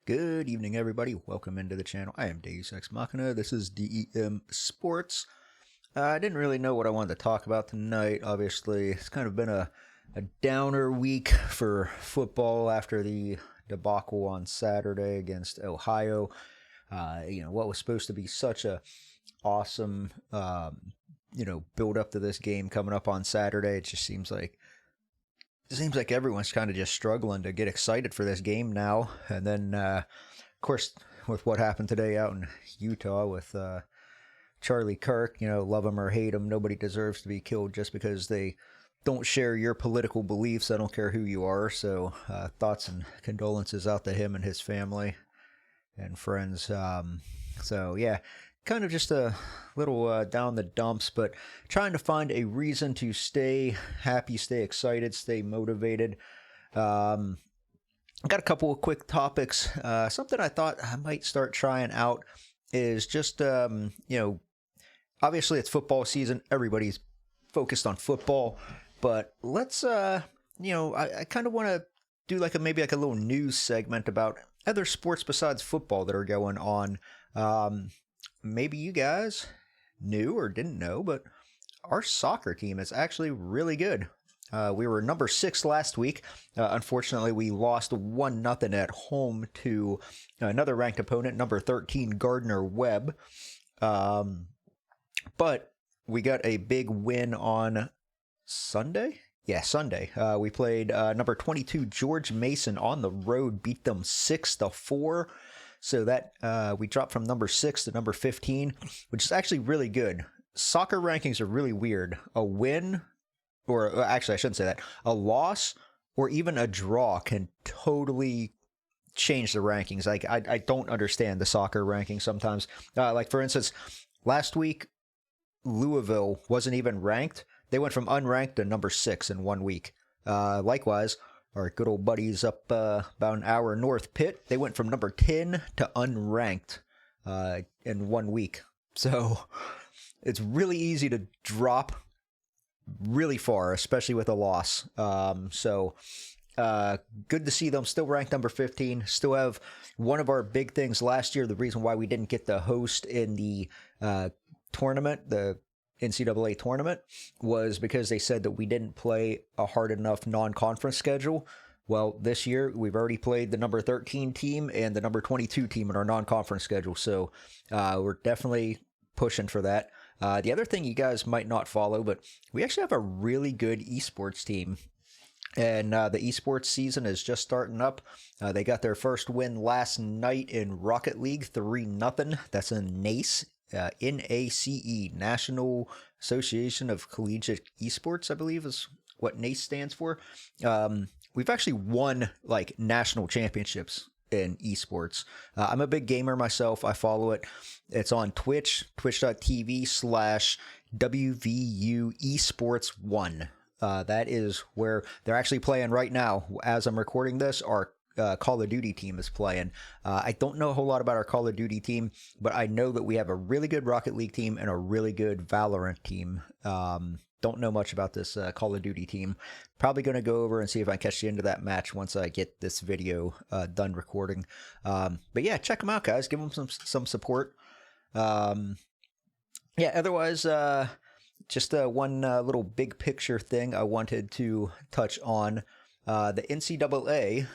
Good evening, everybody. Welcome into the channel. I am Deus Ex Machina. This is DEM Sports. I didn't really know what I wanted to talk about tonight. Obviously, it's kind of been a downer week for football after the debacle on Saturday against Ohio. What was supposed to be such a awesome, build up to this game coming up on Saturday. It seems like everyone's kind of just struggling to get excited for this game now. And then, of course, with what happened today out in Utah with Charlie Kirk, love him or hate him, nobody deserves to be killed just because they don't share your political beliefs. I don't care who you are. So thoughts and condolences out to him and his family and friends. Yeah, kind of just a little down the dumps, but trying to find a reason to stay happy, stay excited, stay motivated. Got a couple of quick topics. Something I thought I might start trying out is just, obviously it's football season. Everybody's focused on football, but let's, I kind of want to do maybe a little news segment about other sports besides football that are going on. Maybe you guys knew or didn't know, but our soccer team is actually really good. We were number 6 last week. Unfortunately, we lost 1-0 at home to another ranked opponent, number 13 Gardner Webb. But we got a big win on Sunday. Yeah, Sunday. We played number 22 George Mason on the road, beat them 6-4. So that we dropped from number 6 to number 15, which is actually really good. Soccer rankings are really weird. A win, or actually I shouldn't say that, a loss or even a draw can totally change the rankings. I don't understand the soccer rankings sometimes. For instance, last week, Louisville wasn't even ranked. They went from unranked to number 6 in 1 week. Likewise, our good old buddies up about an hour north, Pitt, they went from number 10 to unranked in 1 week. So it's really easy to drop really far, especially with a loss. Good to see them still ranked number 15. Still have one of our big things last year. The reason why we didn't get the host in the tournament, the NCAA tournament, was because they said that we didn't play a hard enough non-conference schedule. Well, this year we've already played the number 13 team and the number 22 team in our non-conference schedule, so we're definitely pushing for that. The other thing you guys might not follow, but we actually have a really good esports team. And the esports season is just starting up. They got their first win last night in Rocket League, 3-0. That's in NACE. NACE, National Association of Collegiate Esports, I believe is what NACE stands for. We've actually won national championships in esports. I'm a big gamer myself. I follow it. It's on Twitch, twitch.tv/WVU Esports 1. That is where they're actually playing right now. As I'm recording this, our Call of Duty team is playing. I don't know a whole lot about our Call of Duty team, but I know that we have a really good Rocket League team and a really good Valorant team. Don't know much about this Call of Duty team. Probably going to go over and see if I can catch you into that match once I get this video done recording. But yeah, check them out, guys. Give them some support. Otherwise, just one little big picture thing I wanted to touch on. The NCAA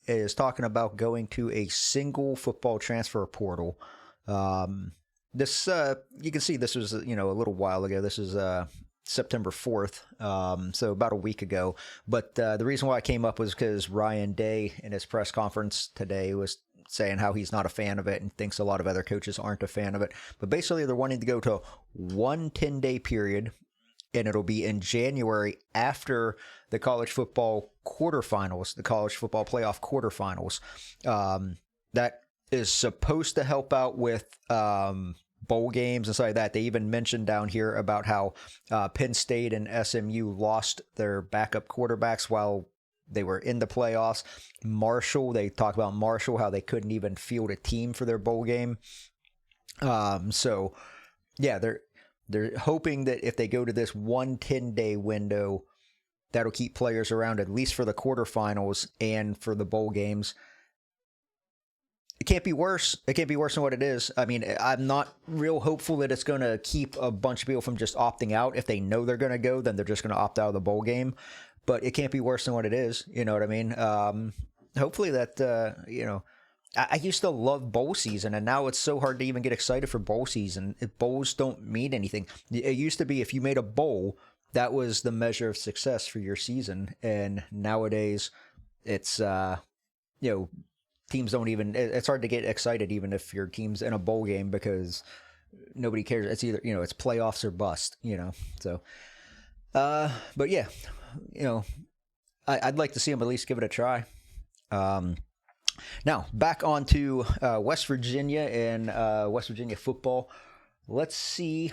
is talking about going to a single football transfer portal. This you can see this was a little while ago. This is September 4th, so about a week ago. But the reason why I came up was because Ryan Day in his press conference today was saying how he's not a fan of it and thinks a lot of other coaches aren't a fan of it. But basically they're wanting to go to one 10-day period, and it'll be in January after the college football quarterfinals, the college football playoff quarterfinals. That is supposed to help out with bowl games and stuff like that. They even mentioned down here about how Penn State and SMU lost their backup quarterbacks while they were in the playoffs. They talk about Marshall, how they couldn't even field a team for their bowl game. They're hoping that if they go to this 10-day window, that'll keep players around at least for the quarterfinals and for the bowl games. it can't be worse. It can't be worse than what it is. I mean, I'm not real hopeful that it's going to keep a bunch of people from just opting out. If they know they're going to go, then they're just going to opt out of the bowl game. But it can't be worse than what it is. You know what I mean? Hopefully that, I used to love bowl season, and now it's so hard to even get excited for bowl season. Bowls don't mean anything. It used to be if you made a bowl, that was the measure of success for your season. And nowadays, it's, teams don't even, it's hard to get excited even if your team's in a bowl game because nobody cares. It's either, it's playoffs or bust, So, but yeah, I'd like to see them at least give it a try. Now, back on to West Virginia and West Virginia football. Let's see.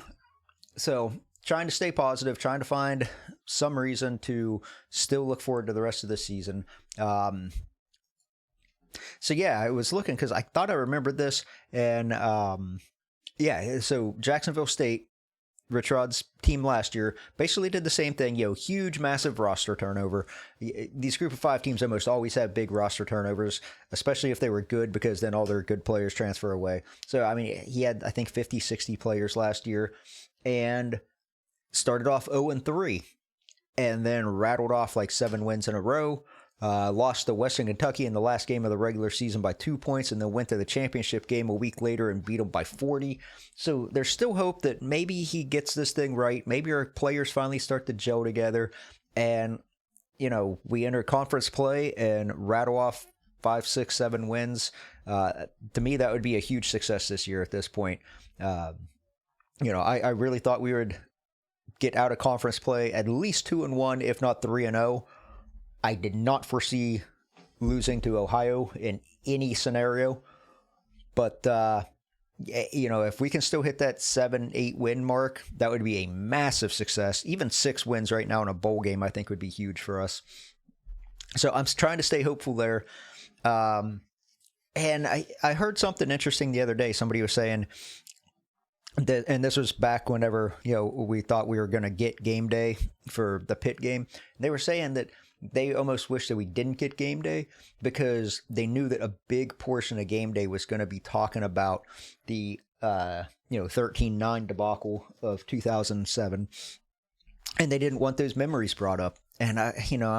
So, trying to stay positive, trying to find some reason to still look forward to the rest of the season. So, yeah, I was looking because I thought I remembered this. And, so Jacksonville State, Rich Rod's team last year, basically did the same thing, huge, massive roster turnover. These group of five teams almost always have big roster turnovers, especially if they were good, because then all their good players transfer away. So, I mean, he had, I think, 50, 60 players last year and started off 0-3 and then rattled off like 7 wins in a row. Lost to Western Kentucky in the last game of the regular season by 2 points, and then went to the championship game a week later and beat them by 40. So there's still hope that maybe he gets this thing right. Maybe our players finally start to gel together, and we enter conference play and rattle off 5, 6, 7 wins. To me, that would be a huge success this year at this point. I really thought we would get out of conference play at least 2-1, if not 3-0. I did not foresee losing to Ohio in any scenario, but if we can still hit that 7-8 win mark, that would be a massive success. Even 6 wins right now in a bowl game, I think, would be huge for us. So I'm trying to stay hopeful there. And I heard something interesting the other day. Somebody was saying that, and this was back whenever we thought we were going to get game day for the Pitt game. They were saying that they almost wish that we didn't get game day because they knew that a big portion of game day was going to be talking about the 13-9 debacle of 2007, and they didn't want those memories brought up. And I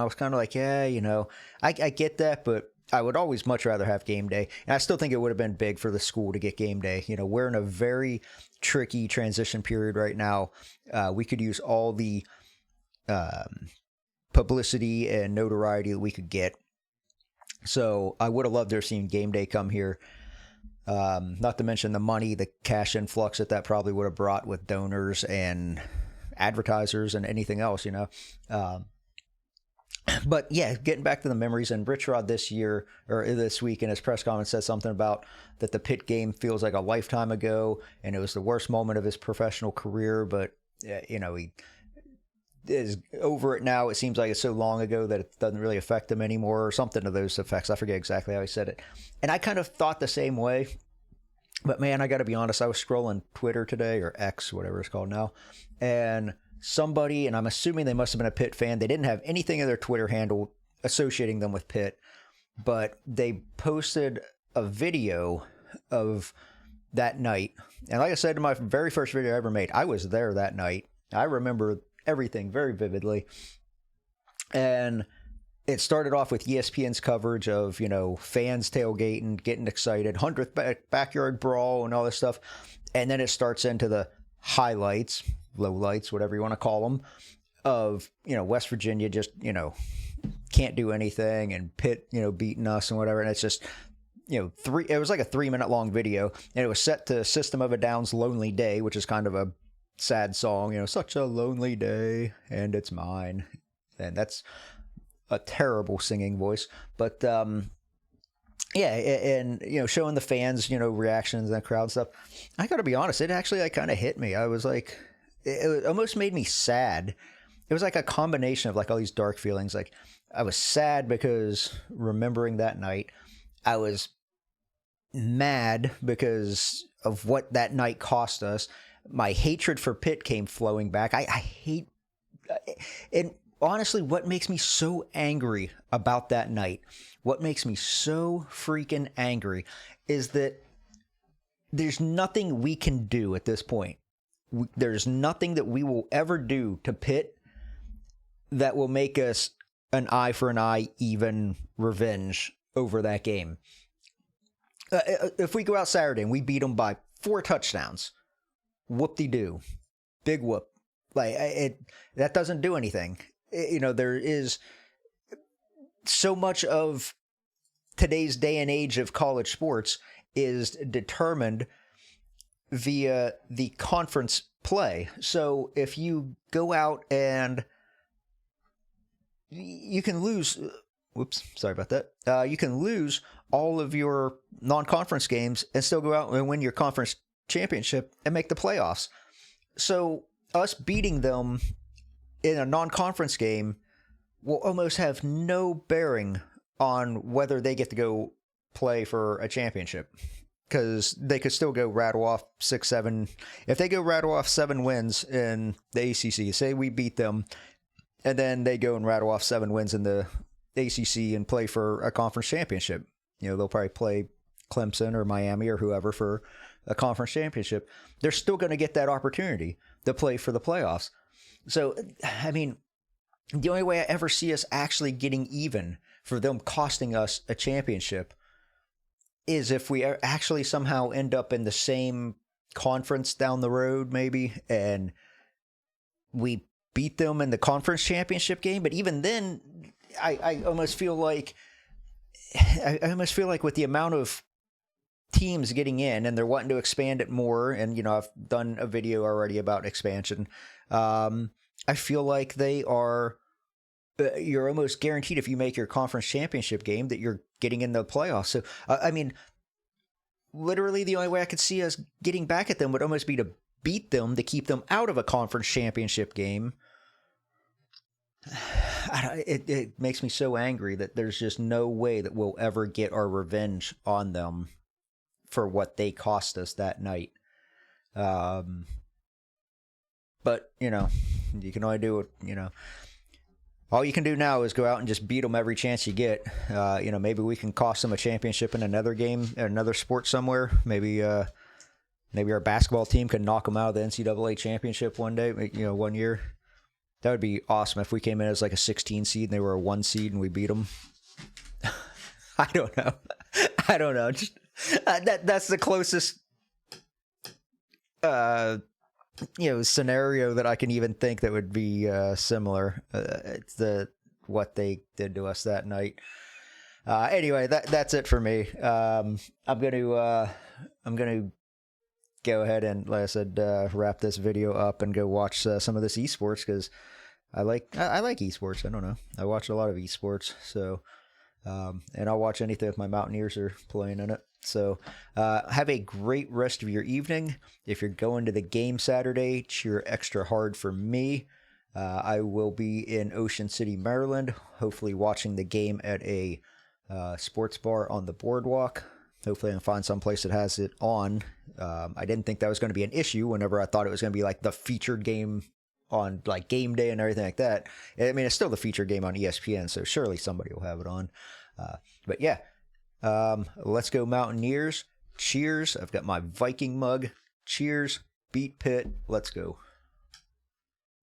was kind of like, I get that, but I would always much rather have game day. And I still think it would have been big for the school to get game day. We're in a very tricky transition period right now. We could use all the publicity and notoriety that we could get. So I would have loved to have seen game day come here. Not to mention the money, the cash influx that probably would have brought with donors and advertisers and anything else, But yeah, getting back to the memories, and Rich Rod this week in his press conference said something about that the Pitt game feels like a lifetime ago, and it was the worst moment of his professional career, but he is over it now. It seems like it's so long ago that it doesn't really affect him anymore, or something to those effects. I forget exactly how he said it. And I kind of thought the same way. But man, I got to be honest, I was scrolling Twitter today, or X, whatever it's called now, and somebody, and I'm assuming they must have been a Pitt fan, they didn't have anything in their Twitter handle associating them with Pitt, but they posted a video of that night. And like I said, in my very first video I ever made, I was there that night. I remember everything very vividly. And it started off with ESPN's coverage of, fans tailgating, getting excited, 100th backyard brawl and all this stuff. And then it starts into the highlights, lowlights, whatever you want to call them, of, West Virginia just, can't do anything, and Pitt, beating us and whatever. And it's just, it was like a 3-minute long video, and it was set to System of a Down's Lonely Day, which is kind of a sad song, such a lonely day and it's mine. And that's a terrible singing voice, but yeah, and showing the fans reactions and the crowd stuff. I gotta be honest, it actually kind of hit me. I was like, it almost made me sad. It was like a combination of like all these dark feelings. Like, I was sad because remembering that night. I was mad because of what that night cost us. My hatred for Pitt came flowing back. I hate, and honestly, what makes me so angry about that night, what makes me so freaking angry, is that there's nothing we can do at this point. There's nothing that we will ever do to Pitt that will make us an eye for an eye, even revenge over that game. If we go out Saturday and we beat them by 4 touchdowns, whoop-de-doo, big whoop. Like, that doesn't do anything. There is so much of today's day and age of college sports is determined via the conference play. So if you go out and you can lose, whoops, sorry about that. You can lose all of your non-conference games and still go out and win your conference championship and make the playoffs. So us beating them in a non-conference game will almost have no bearing on whether they get to go play for a championship, because they could still go rattle off 6, 7. If they go rattle off 7 wins in the ACC, say we beat them, and then they go and rattle off 7 wins in the ACC and play for a conference championship. They'll probably play Clemson or Miami or whoever for a conference championship. They're still going to get that opportunity to play for the playoffs. So, I mean, the only way I ever see us actually getting even for them costing us a championship is if we actually somehow end up in the same conference down the road, maybe, and we beat them in the conference championship game. But even then, I almost feel like with the amount of teams getting in and they're wanting to expand it more, and I've done a video already about expansion. I feel like they are. You're almost guaranteed if you make your conference championship game that you're getting in the playoffs. So, I mean, literally the only way I could see us getting back at them would almost be to beat them to keep them out of a conference championship game. It makes me so angry that there's just no way that we'll ever get our revenge on them for what they cost us that night. But, you can only do it, all you can do now is go out and just beat them every chance you get. Maybe we can cost them a championship in another game, another sport somewhere. Maybe our basketball team can knock them out of the NCAA championship one day, one year. That would be awesome if we came in as like a 16 seed and they were a 1 seed and we beat them. I don't know. Just that's the closest scenario that I can even think that would be similar. It's what they did to us that night. Anyway, that's it for me. I'm gonna go ahead and, like I said, wrap this video up and go watch some of this esports, because I like esports. I don't know. I watch a lot of esports, so and I'll watch anything if my Mountaineers are playing in it. So have a great rest of your evening. If you're going to the game Saturday, cheer extra hard for me. I will be in Ocean City, Maryland, hopefully watching the game at a sports bar on the boardwalk. Hopefully I can find some place that has it on. I didn't think that was going to be an issue whenever I thought it was going to be like the featured game on like game day and everything like that. I mean, it's still the featured game on ESPN, so surely somebody will have it on. But yeah, let's go Mountaineers. Cheers. I've got my Viking mug. Cheers. Beat Pitt. Let's go.